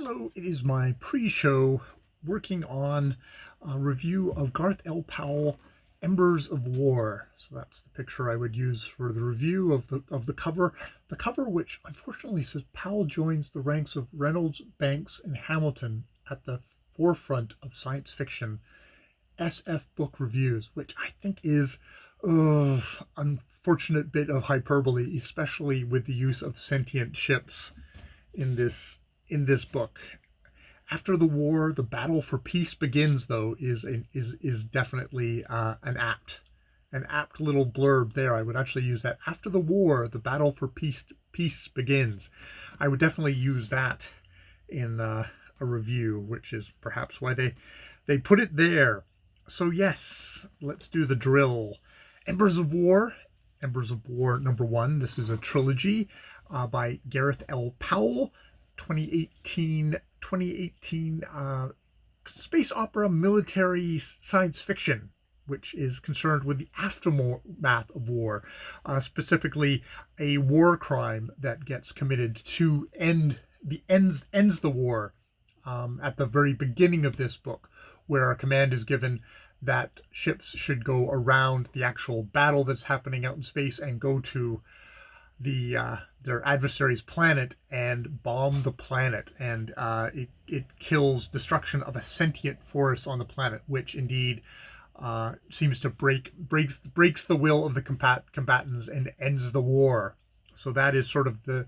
Hello, it is my pre-show working on a review of Garth L. Powell, Embers of War. So that's the picture I would use for the review of the cover. The cover, which unfortunately says Powell joins the ranks of Reynolds, Banks, and Hamilton at the forefront of science fiction SF book reviews, which I think is unfortunate bit of hyperbole, especially with the use of sentient ships in this book. After the war, the battle for peace begins, though, is definitely an apt little blurb there. I would actually use that. After the war, the battle for peace begins. I would definitely use that in a review, which is perhaps why they put it there. So yes, let's do the drill. Embers of War, Embers of War #1. This is a trilogy by Garth L. Powell. 2018 space opera military science fiction, which is concerned with the aftermath of war, specifically a war crime that gets committed to ends the war at the very beginning of this book, where a command is given that ships should go around the actual battle that's happening out in space and go to their adversary's planet and bomb the planet, and it kills destruction of a sentient force on the planet, which indeed seems to breaks the will of the combatants and ends the war. So that is sort of the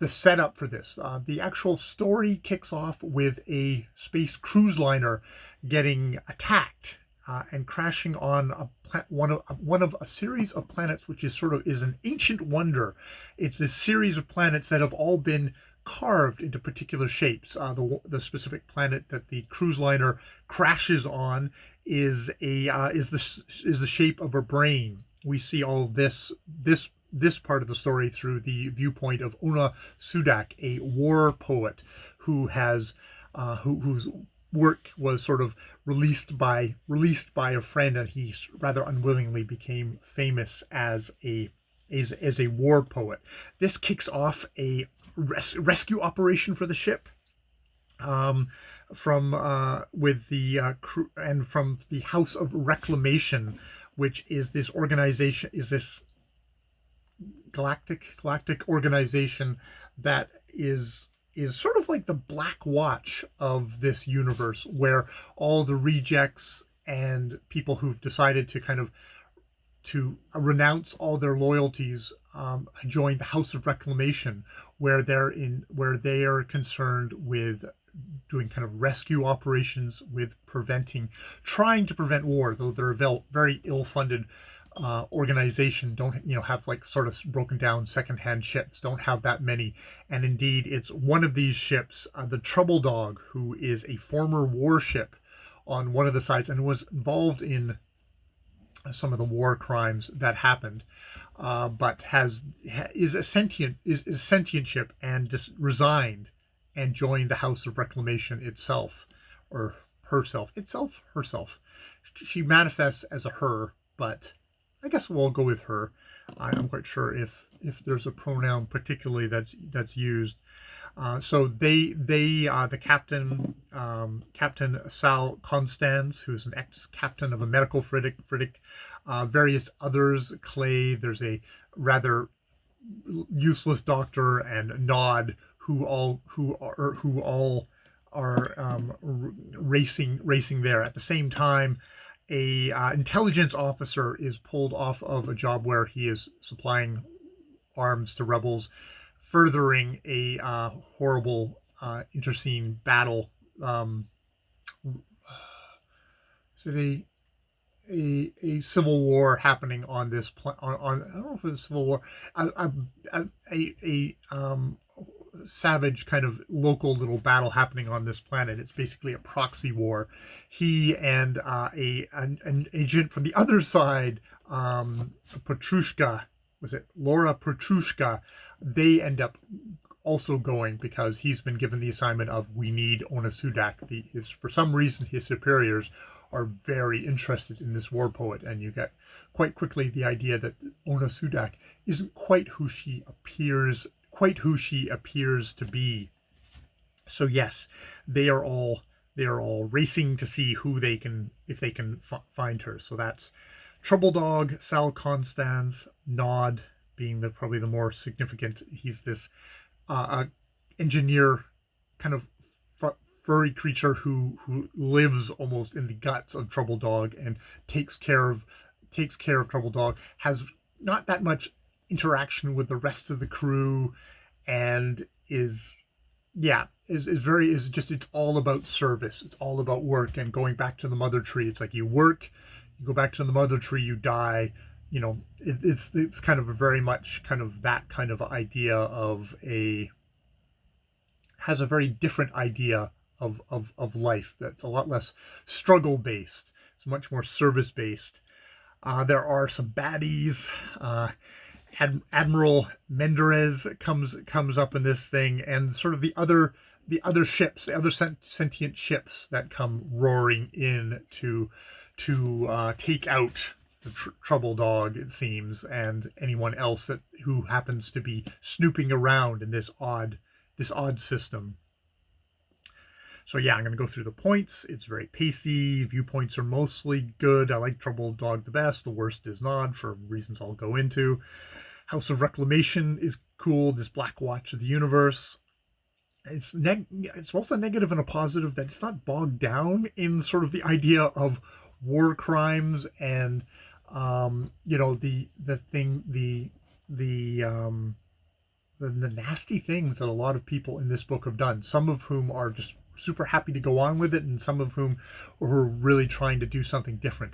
setup for this. The actual story kicks off with a space cruise liner getting attacked and crashing on one of a series of planets, which is an ancient wonder. It's a series of planets that have all been carved into particular shapes. The specific planet that the cruise liner crashes on is the shape of a brain. We see all this part of the story through the viewpoint of Una Sudak, a war poet who has whose work was sort of released by a friend, and he rather unwillingly became famous as a war poet. This kicks off a rescue operation for the ship from the House of Reclamation, which is this galactic organization that is sort of like the Black Watch of this universe, where all the rejects and people who've decided to renounce all their loyalties join the House of Reclamation, where they are concerned with doing kind of rescue operations with trying to prevent war, though they're a very ill-funded organization, don't have like sort of broken down secondhand ships, don't have that many. And indeed, it's one of these ships, the Trouble Dog, who is a former warship on one of the sides and was involved in some of the war crimes that happened, but is a sentient ship and just resigned and joined the House of Reclamation itself, or herself. She manifests as a her, but I guess we'll go with her. I'm quite sure if there's a pronoun particularly that's used. So the captain, Captain Sal Constans, who's an ex-captain of a medical critic, various others, Clay. There's a rather useless doctor, and Nod, who all are racing there at the same time. A intelligence officer is pulled off of a job where he is supplying arms to rebels, furthering a horrible interscene battle. Is it a civil war happening on this on I don't know if it's a civil war, a savage kind of local little battle happening on this planet. It's basically a proxy war. He and an agent from the other side, Petrushka, was it Laura Petrushka, they end up also going because he's been given the assignment of, we need Ona Sudak. For some reason, his superiors are very interested in this war poet, and you get quite quickly the idea that Ona Sudak isn't quite who she appears to be. So yes, they are all racing to see who they can, if they can find her. So that's Trouble Dog, Sal Constans, Nod being the probably the more significant. He's this engineer, kind of furry creature who lives almost in the guts of Trouble Dog and takes care of Trouble Dog. Has not that much interaction with the rest of the crew, and is yeah is very is just, it's all about service. It's all about work and going back to the mother tree. It's like you work, you go back to the mother tree, you die. It's kind of a very much kind of that kind of idea of a has a very different idea of life that's a lot less struggle based. It's much more service based. There are some baddies. Admiral Menderes comes up in this thing, and sort of the other ships, the other sentient ships that come roaring in to take out the Trouble Dog, it seems, and anyone else that who happens to be snooping around in this odd system. So yeah, I'm going to go through the points. It's very pacey. Viewpoints are mostly good. I like Trouble Dog the best. The worst is Nod, for reasons I'll go into. House of Reclamation is cool. This Black Watch of the universe. It's both a negative and a positive, that it's not bogged down in sort of the idea of war crimes and the nasty things that a lot of people in this book have done, some of whom are just super happy to go on with it, and some of whom are really trying to do something different.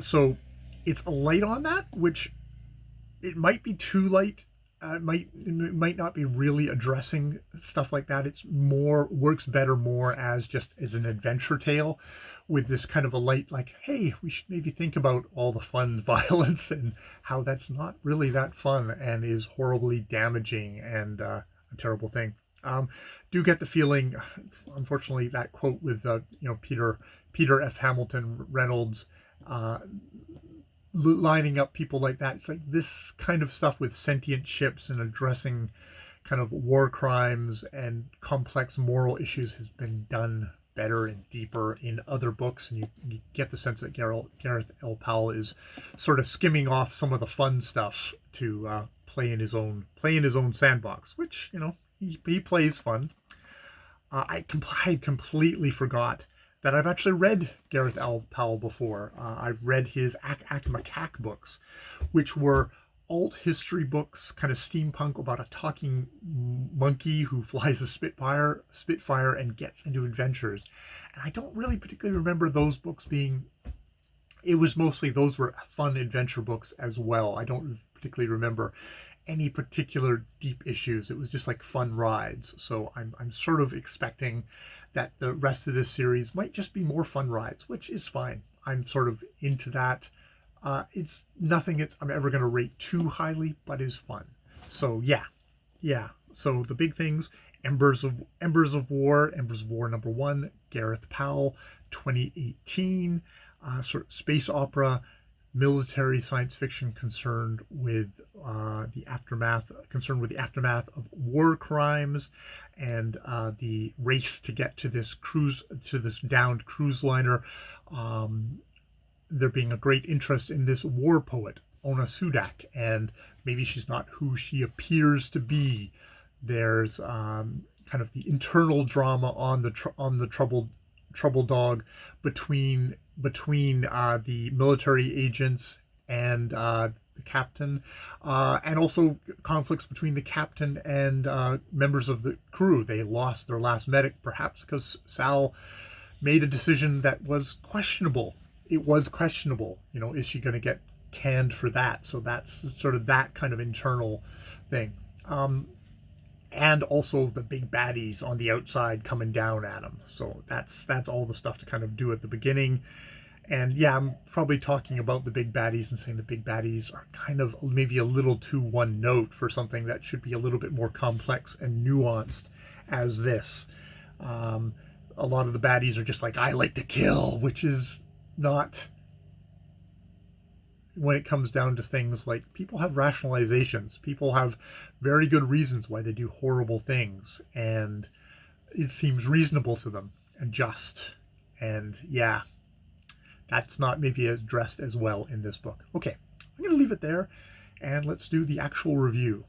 So it's light on that, which it might be too light. It might not be really addressing stuff like that. It's more works better more as just as an adventure tale, with this kind of a light, like, hey, we should maybe think about all the fun violence and how that's not really that fun and is horribly damaging and a terrible thing. Do get the feeling, unfortunately, that quote with Peter F. Hamilton Reynolds lining up people like that. It's like this kind of stuff with sentient ships and addressing kind of war crimes and complex moral issues has been done better and deeper in other books, and you get the sense that Gareth L. Powell is sort of skimming off some of the fun stuff to play in his own sandbox, which he plays fun. I completely forgot that I've actually read Gareth L. Powell before. I've read his Ack Macaque books, which were alt history books, kind of steampunk, about a talking monkey who flies a Spitfire and gets into adventures. And I don't really particularly remember those books being. It was mostly, those were fun adventure books as well. I don't particularly remember any particular deep issues. It was just like fun rides. So I'm sort of expecting that the rest of this series might just be more fun rides, which is fine. I'm sort of into that. It's nothing I'm ever going to rate too highly, but is fun. So yeah. So the big things: Mbrs of War #1, Gareth Powell, 2018, sort of space opera, military science fiction concerned with the aftermath of war crimes and the race to get to this downed cruise liner. There being a great interest in this war poet, Ona Sudak, and maybe she's not who she appears to be. There's kind of the internal drama on the Trouble Dog between the military agents and the captain, and also conflicts between the captain and members of the crew. They lost their last medic, perhaps because Sal made a decision that was questionable. It was questionable. Is she going to get canned for that? So that's sort of that kind of internal thing. And also the big baddies on the outside coming down at him. So that's all the stuff to kind of do at the beginning. And yeah, I'm probably talking about the big baddies and saying the big baddies are kind of maybe a little too one note for something that should be a little bit more complex and nuanced as this. A lot of the baddies are just like, I like to kill, which is not, when it comes down to things like, people have rationalizations. People have very good reasons why they do horrible things. And it seems reasonable to them and just. And yeah, that's not maybe addressed as well in this book. Okay, I'm going to leave it there, and let's do the actual review.